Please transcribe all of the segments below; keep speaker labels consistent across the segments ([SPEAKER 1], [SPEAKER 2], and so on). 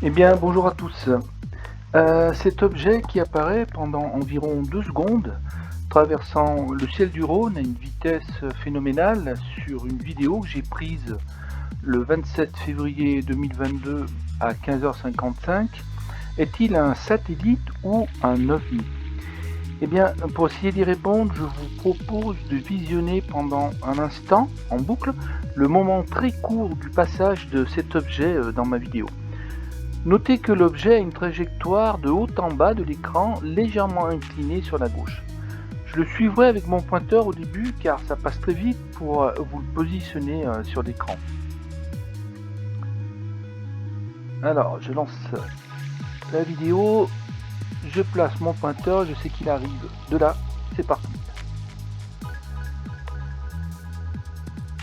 [SPEAKER 1] Eh bien, bonjour à tous. Cet objet qui apparaît pendant environ 2 secondes, traversant le ciel du Rhône à une vitesse phénoménale sur une vidéo que j'ai prise le 27 février 2022 à 15h55, est-il un satellite ou un ovni? Eh bien, pour essayer d'y répondre, je vous propose de visionner pendant un instant, en boucle, le moment très court du passage de cet objet dans ma vidéo. Notez que l'objet a une trajectoire de haut en bas de l'écran légèrement inclinée sur la gauche. Je le suivrai avec mon pointeur au début car ça passe très vite pour vous le positionner sur l'écran. Alors, je lance la vidéo, je place mon pointeur, je sais qu'il arrive de là, c'est parti.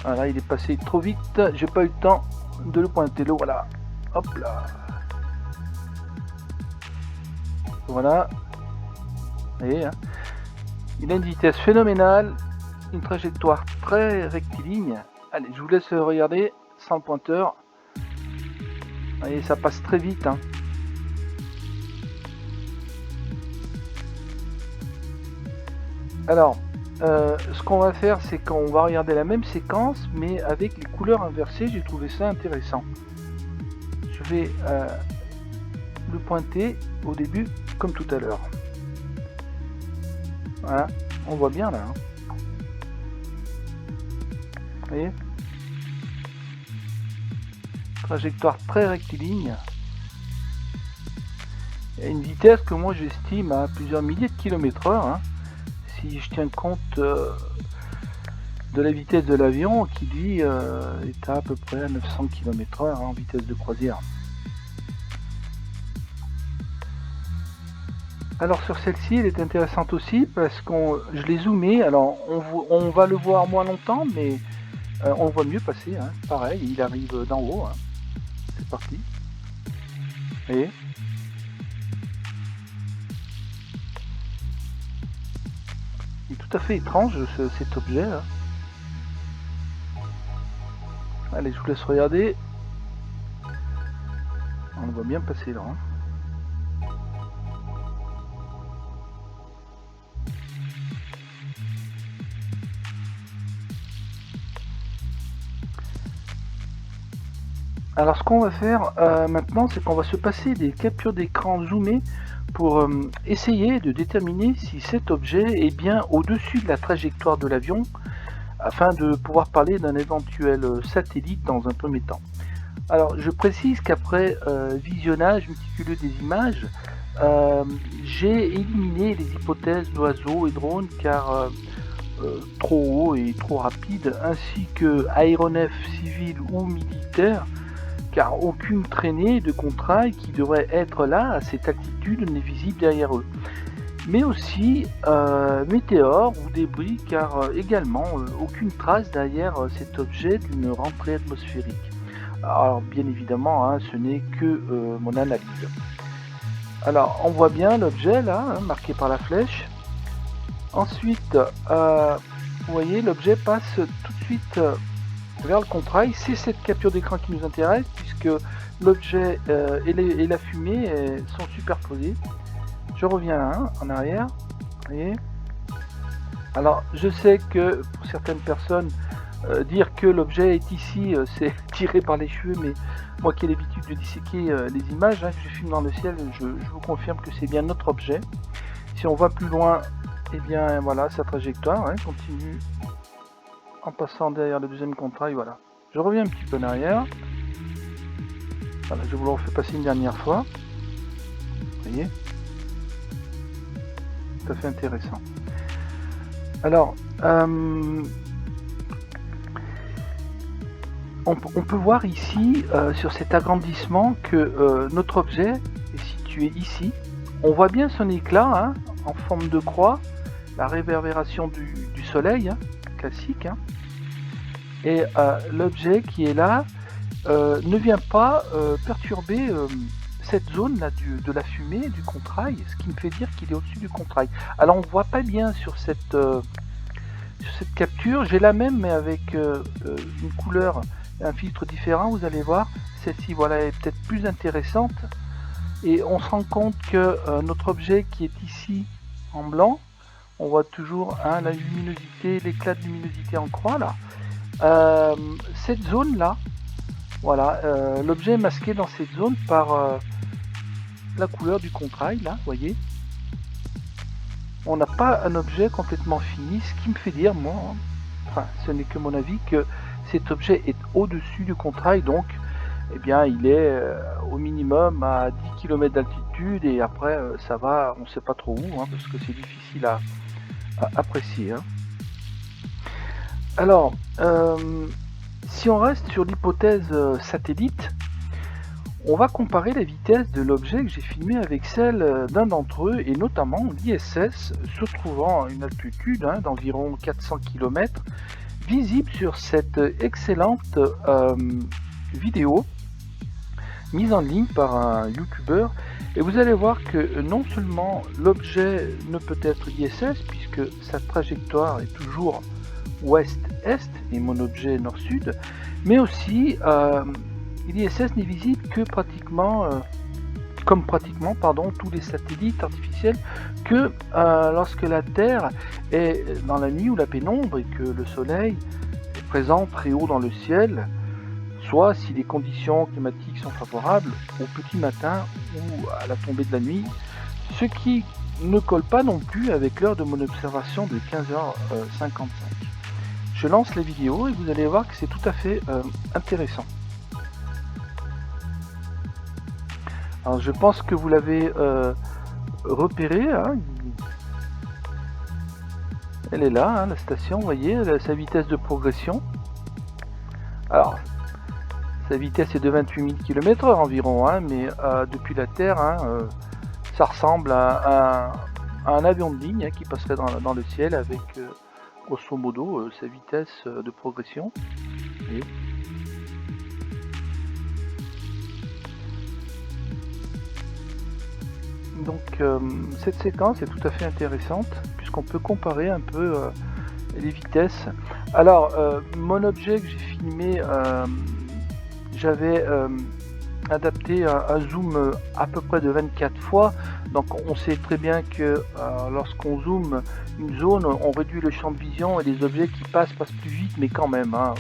[SPEAKER 1] Voilà, il est passé trop vite, j'ai pas eu le temps de le pointer, le voilà. Hop là. Voilà. Vous voyez, hein. Il a une vitesse phénoménale, une trajectoire très rectiligne. Allez, je vous laisse regarder sans le pointeur. Vous voyez, ça passe très vite, hein. Alors, ce qu'on va faire, c'est qu'on va regarder la même séquence, mais avec les couleurs inversées. J'ai trouvé ça intéressant. Je vais le pointer au début, comme tout à l'heure. Voilà, on voit bien là, hein. Vous voyez, trajectoire très rectiligne. Et une vitesse que moi j'estime à plusieurs milliers de kilomètres/heure, hein, si je tiens compte de la vitesse de l'avion qui lui est à peu près à 900 km/h en vitesse de croisière. Alors sur celle-ci, elle est intéressante aussi parce que je l'ai zoomé. Alors on va le voir moins longtemps, mais on le voit mieux passer, hein. Pareil, il arrive d'en haut, hein. C'est parti. Vous voyez, il est tout à fait étrange cet objet là. Allez, je vous laisse regarder. On le voit bien passer là, hein. Alors ce qu'on va faire maintenant, c'est qu'on va se passer des captures d'écran zoomées pour essayer de déterminer si cet objet est bien au-dessus de la trajectoire de l'avion, afin de pouvoir parler d'un éventuel satellite dans un premier temps. Alors je précise qu'après visionnage méticuleux des images, j'ai éliminé les hypothèses d'oiseaux et drones car trop haut et trop rapide, ainsi que aéronefs civils ou militaires, car aucune traînée de contrail qui devrait être là à cette altitude n'est visible derrière eux. Mais aussi météores ou débris, car également aucune trace derrière cet objet d'une rentrée atmosphérique. Alors bien évidemment, hein, ce n'est que mon analyse. Alors on voit bien l'objet là, hein, marqué par la flèche. Ensuite, vous voyez, l'objet passe tout de suite vers le contrail. C'est cette capture d'écran qui nous intéresse puisque l'objet et la fumée sont superposés. Je reviens hein, en arrière. Vous voyez, alors je sais que pour certaines personnes, dire que l'objet est ici, c'est tiré par les cheveux, mais moi qui ai l'habitude de disséquer les images, hein, que je filme dans le ciel, je vous confirme que c'est bien notre objet. Si on va plus loin, et bien voilà sa trajectoire, hein, continue en passant derrière le deuxième contrail, voilà. Je reviens un petit peu en arrière. Voilà, je vous le refais passer une dernière fois. Vous voyez, tout à fait intéressant. Alors, on peut voir ici, sur cet agrandissement, que notre objet est situé ici. On voit bien son éclat, hein, en forme de croix, la réverbération du soleil, hein, classique, hein. Et l'objet qui est là ne vient pas perturber cette zone là de la fumée, du contrail, ce qui me fait dire qu'il est au-dessus du contrail. Alors on ne voit pas bien sur cette capture, j'ai la même mais avec une couleur un filtre différent, vous allez voir. Celle-ci, voilà, est peut-être plus intéressante. Et on se rend compte que notre objet qui est ici en blanc, on voit toujours hein, la luminosité, l'éclat de luminosité en croix là. Cette zone là, voilà, l'objet est masqué dans cette zone par la couleur du contrail là, vous voyez. On n'a pas un objet complètement fini, ce qui me fait dire, moi, hein, enfin ce n'est que mon avis, que cet objet est au-dessus du contrail, donc eh bien il est au minimum à 10 km d'altitude et après ça va, on ne sait pas trop où, hein, parce que c'est difficile à apprécier. Hein. Alors, si on reste sur l'hypothèse satellite, on va comparer la vitesse de l'objet que j'ai filmé avec celle d'un d'entre eux, et notamment l'ISS se trouvant à une altitude hein, d'environ 400 km, visible sur cette excellente vidéo mise en ligne par un YouTuber. Et vous allez voir que non seulement l'objet ne peut être l'ISS, puisque sa trajectoire est toujours ouest-est et mon objet nord-sud, mais aussi l'ISS n'est visible que pratiquement, tous les satellites artificiels, que lorsque la Terre est dans la nuit ou la pénombre et que le Soleil est présent très haut dans le ciel, soit si les conditions climatiques sont favorables au petit matin ou à la tombée de la nuit, ce qui ne colle pas non plus avec l'heure de mon observation de 15h55. Je lance la vidéo et vous allez voir que c'est tout à fait intéressant. Alors je pense que vous l'avez repéré, hein. Elle est là, hein, la station, vous voyez, elle a sa vitesse de progression. Alors, sa vitesse est de 28 000 km/h environ, hein, mais depuis la Terre, hein, ça ressemble à un avion de ligne hein, qui passerait dans le ciel avec grosso modo sa vitesse de progression. Et donc cette séquence est tout à fait intéressante puisqu'on peut comparer un peu les vitesses. Alors mon objet que j'ai filmé, j'avais adapté un zoom à peu près de 24 fois, donc on sait très bien que lorsqu'on zoome une zone, on réduit le champ de vision et les objets qui passent plus vite, mais quand même, hein,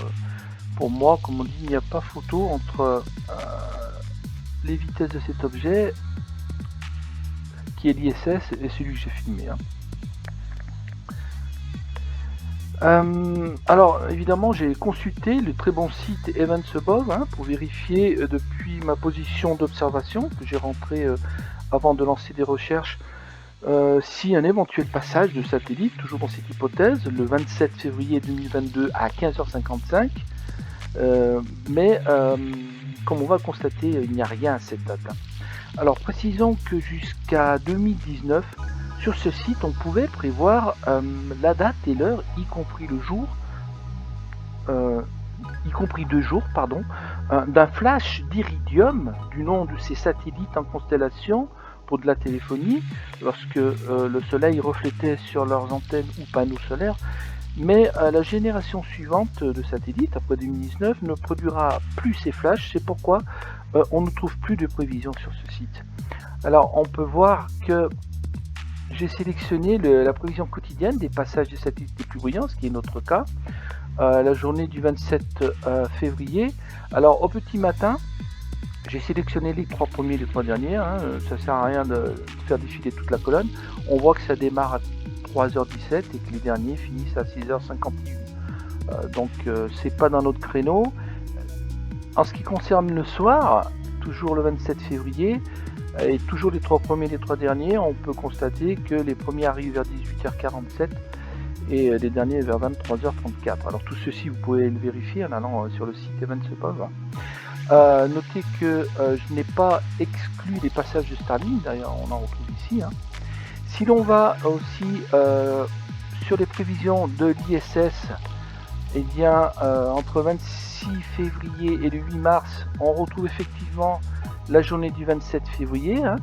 [SPEAKER 1] pour moi, comme on dit, il n'y a pas photo entre les vitesses de cet objet qui est l'ISS et celui que j'ai filmé. Hein. Alors évidemment j'ai consulté le très bon site Events Above hein, pour vérifier depuis ma position d'observation que j'ai rentré avant de lancer des recherches si un éventuel passage de satellite, toujours dans cette hypothèse, le 27 février 2022 à 15h55, mais comme on va le constater, il n'y a rien à cette date. Hein. Alors précisons que jusqu'à 2019, sur ce site, on pouvait prévoir la date et l'heure, y compris le jour, y compris 2 jours, pardon, d'un flash d'iridium du nom de ces satellites en constellation pour de la téléphonie, lorsque le soleil reflétait sur leurs antennes ou panneaux solaires. Mais la génération suivante de satellites, après 2019, ne produira plus ces flashs. C'est pourquoi on ne trouve plus de prévisions sur ce site. Alors, on peut voir que j'ai sélectionné la prévision quotidienne des passages des satellites les plus brillants, ce qui est notre cas, la journée du 27 février. Alors, au petit matin, j'ai sélectionné les 3 premiers et les 3 derniers. Hein, ça sert à rien de faire défiler toute la colonne. On voit que ça démarre à 3h17 et que les derniers finissent à 6h51. Donc c'est pas dans notre créneau. En ce qui concerne le soir, toujours le 27 février, et toujours les 3 premiers et les 3 derniers, on peut constater que les premiers arrivent vers 18h47 et les derniers vers 23h34. Alors tout ceci vous pouvez le vérifier en allant sur le site Events Above. Notez que je n'ai pas exclu les passages de Starlink, d'ailleurs on en retrouve ici. Hein. Si l'on va aussi sur les prévisions de l'ISS, eh bien entre 26 février et le 8 mars, on retrouve effectivement la journée du 27 février, hein,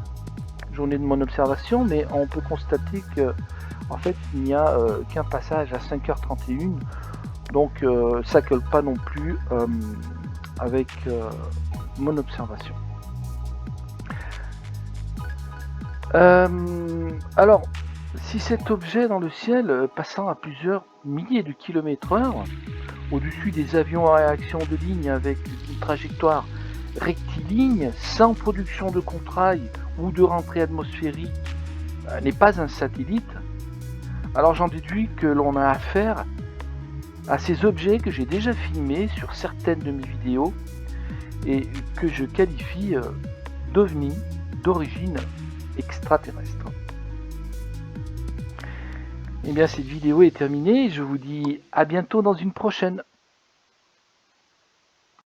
[SPEAKER 1] journée de mon observation, mais on peut constater que en fait il n'y a qu'un passage à 5h31, donc ça colle pas non plus avec mon observation. Alors, si cet objet dans le ciel, passant à plusieurs milliers de kilomètres/heure, au-dessus des avions à réaction de ligne avec une trajectoire rectiligne, sans production de contrail ou de rentrée atmosphérique, n'est pas un satellite, alors j'en déduis que l'on a affaire à ces objets que j'ai déjà filmés sur certaines de mes vidéos et que je qualifie d'OVNI d'origine extraterrestre. Et bien cette vidéo est terminée, je vous dis à bientôt dans une prochaine.